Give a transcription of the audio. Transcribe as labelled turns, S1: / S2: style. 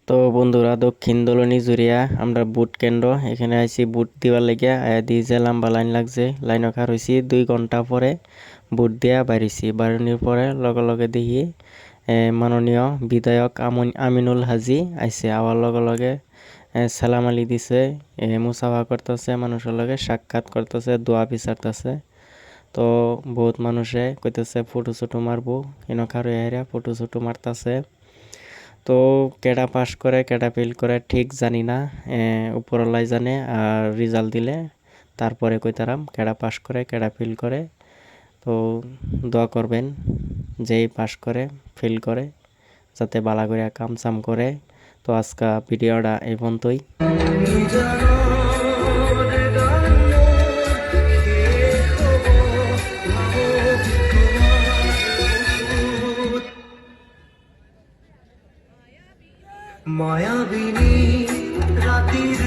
S1: তো বন্ধুরা দক্ষিণ দলনি জুড়িয়া আমরা বুট কেন্দ্র এখানে আইছি বুট দিবার লেগে আয়া দিয়ে যে লম্বা লাইন লাগছে লাইন খার হয়েছি 2 ঘন্টা পরে বুট দিয়া বাইরেছি বাইরনির পরে লগে লগে দেখি মাননীয় বিধায়ক আমিনুল হাজি আইছে আবার লগে লগে সালাম আলী দিছে মুসাফা করতেছে মানুষের লগে সাক্ষাৎ করতেছে দোয়া বিচারতেছে। তো বহুত মানুষে কইতেছে ফটো ছটো মারবো এনো খারো এরা ফটো ছটো মারতাছে। তো কেডা পাস করে কেডা ফেল করে ঠিক জানি না, উপরওয়ালাই জানে। আর রেজাল্ট দিলে তারপরে কইতারাম কেডা পাস করে কেডা ফেল করে। তো দোয়া করবেন যেই পাস করে ফেল করে যাতে বালা করে কাম চাম করে। তো আজকা ভিডিওটা এই পর্যন্তই।
S2: মায়াবিনী রাতির